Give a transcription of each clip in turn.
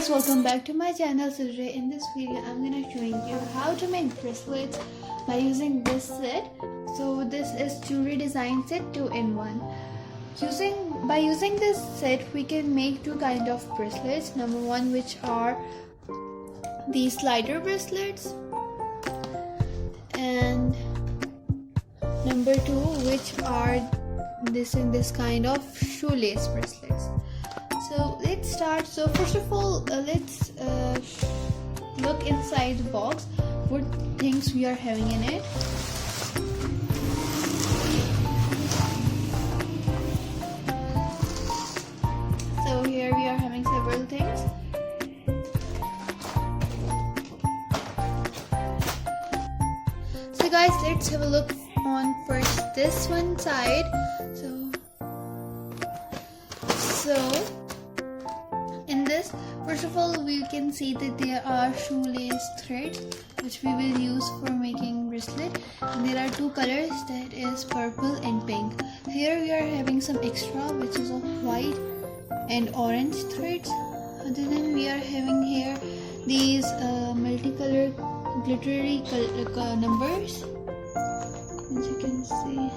Welcome back to my channel. So today in this video I'm gonna showing you how to make bracelets by using this set. So this is jewelry design set 2-in-1. By using this set we can make two kind of bracelets. Number one, which are these slider bracelets, and number two, which are this kind of shoelace bracelets. So let's start. So first of all, let's look inside the box what things we are having in it. So here we are having several things. So guys, let's have a look on first this one side. So in this, first of all, we can see that there are shoelace threads which we will use for making bracelet, and there are two colors, that is purple and pink. Here we are having some extra which is of white and orange threads. Other than, we are having here these multicolored glittery numbers, as you can see.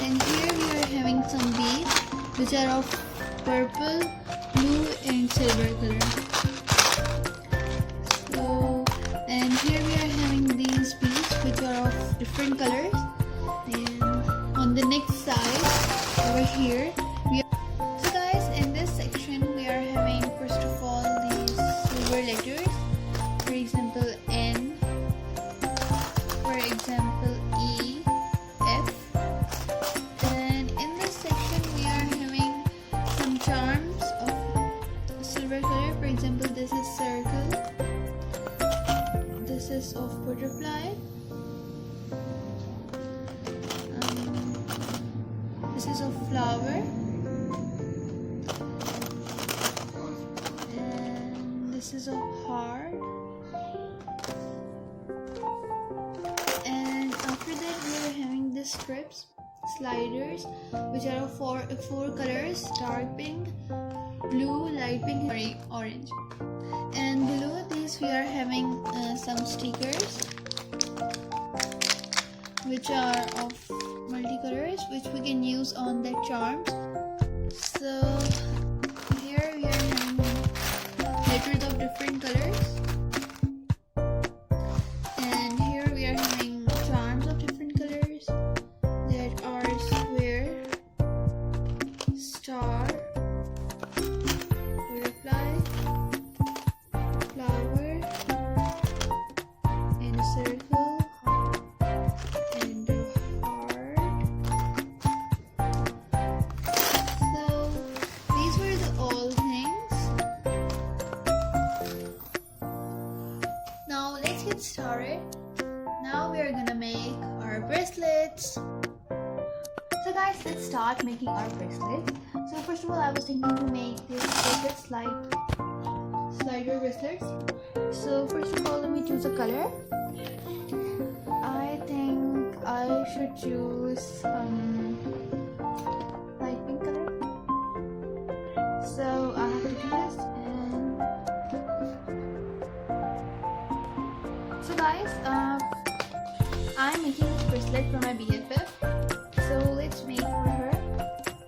And here we are having some beads which are of purple, blue and silver color. So, and here we are having these beads which are of different colors. And on the next side over here we are, so guys, in this section we are having first of all these silver letters, for example N, for example E, F. And in this section we are having some charms of silver color. For example, this is circle, this is of butterfly, this is of flower, and this is of heart. And after that we are having the strips, sliders, which are of four colors: dark pink, blue, light pink, orange. And below these we are having some stickers which are of multicolors, which we can use on the charms. So here we are having letters of different colors, and here we are having charms of different colors that are square, star, butterfly, flower, and a circle, and a heart. So these were the all things. Now let's get started. Now we are gonna make our bracelets. So guys, let's start making our bracelets. So first of all, I was thinking to make these bracelets like slider bracelets. So first of all, let me choose a color. I think I should choose light pink color. So I have to do this. So guys, I'm making this bracelet for my BFF. So let's make for her.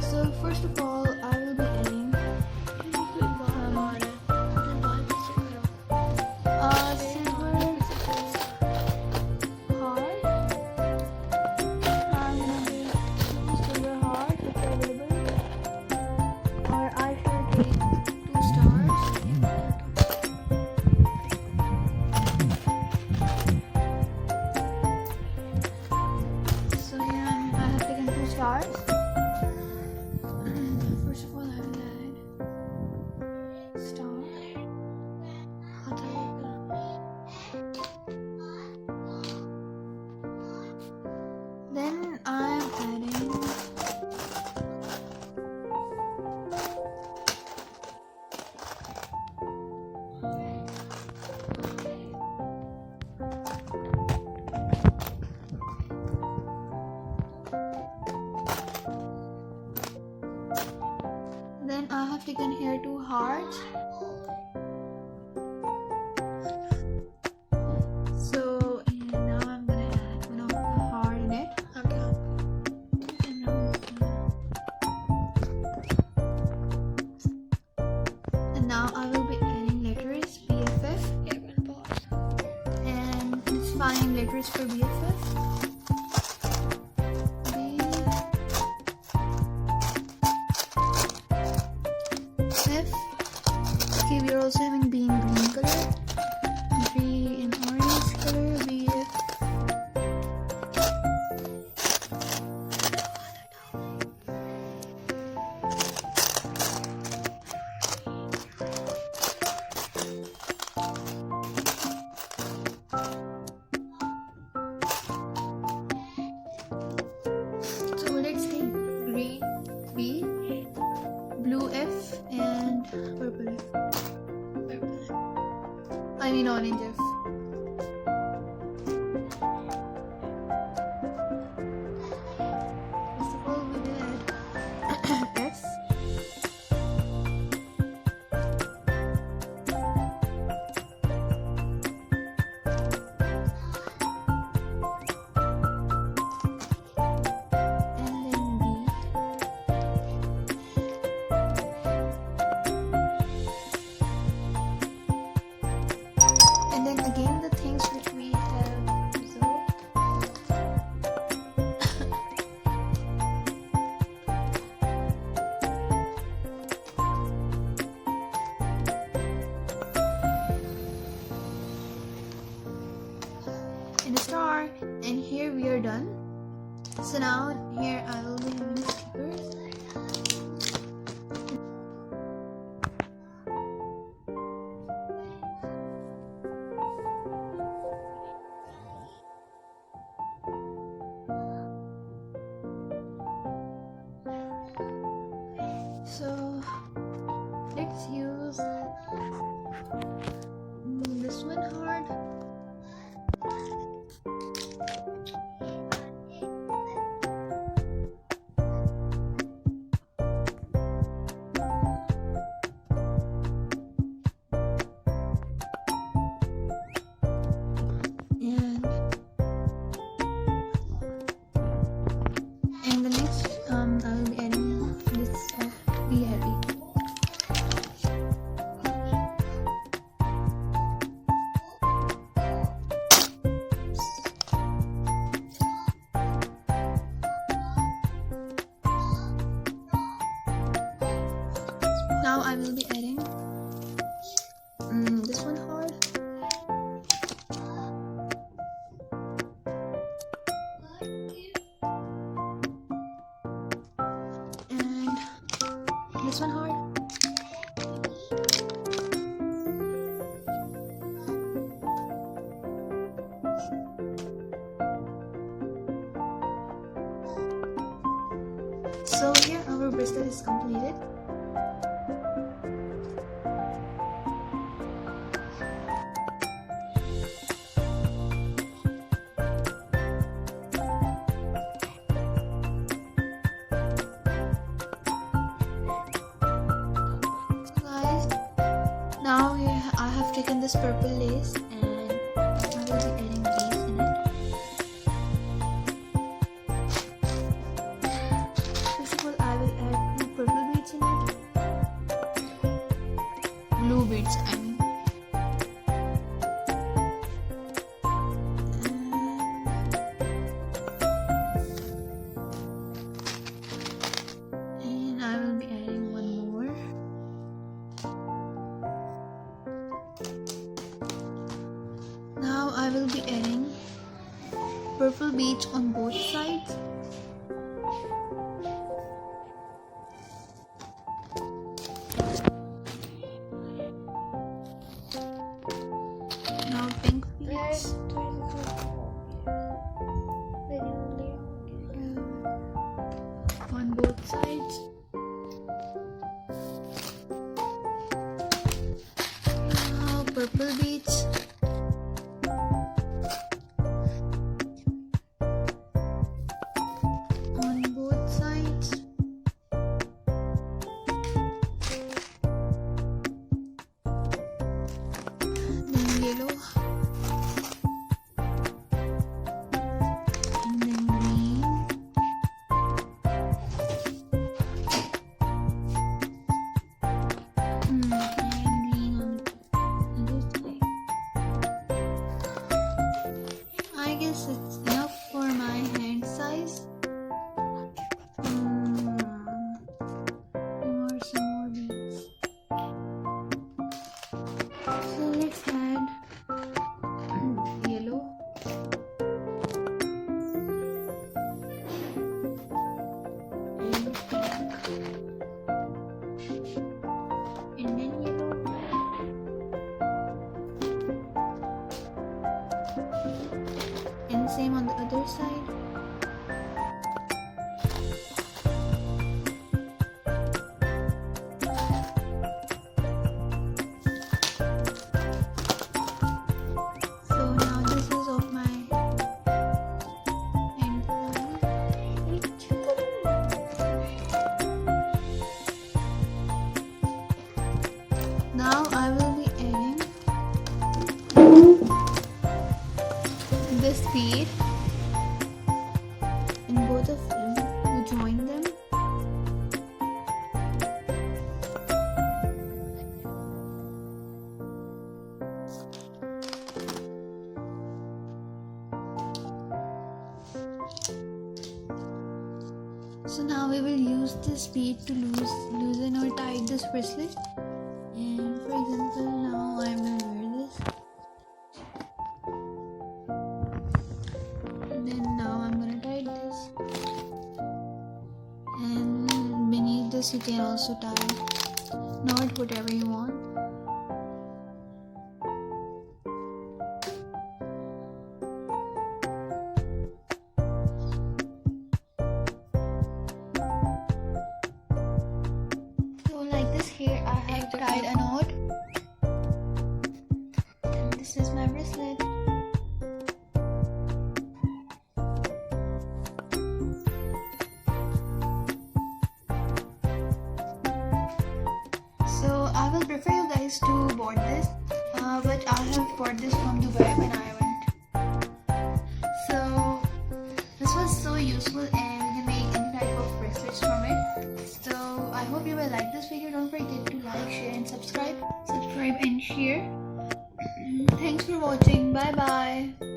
So first of all, I will be adding silver heart, stars. First of all, I will add star. Then I'm adding I have taken here 2 hearts. So and now I'm gonna add one of the heart in it. Okay. And now I will be adding letters BFF. And inspiring letters for BFF. Okay, we are also having B in green color, G in orange color, BF. So let's take green B, blue F, and purple F. I mean orange F. First of all, we will add F. And then B. And then again the things which we have observed. And a star, and here we are done. So now here I will be having stickers. So let's use this one hard. And the next I will be adding this Be Happy. Now I will be adding this one hard. And this one hard. So here our bracelet is completed. Now here I have taken this purple lace and I will be adding beads in it. First of all, I will add 2 purple beads in it. Blue beads, I mean. And I will be adding one more. Now I will be adding purple beads on both sides. Now pink beads on both sides. Now purple beads. On both sides. Then yellow. And then green. And green on the other side. I guess it's enough for my hand size. Some more beads. So let's add yellow. And pink. And then yellow. And same on the other side. So now this is of my hand. Now I will be adding this bead in both of them to join them. So now we will use this bead to loosen or tie this bracelet. And for example, now I will wear this. And then now I'm gonna tie this. And beneath this you can also tie knot, whatever you want. Here I have tied a knot, and this is my bracelet. So I will prefer you guys to board this, but I have bought this from Dubai when I went. So this was so useful, and you can make any type of bracelets from it. So I hope you will like this video. Don't forget to like, share and subscribe and share. Thanks for watching. Bye bye.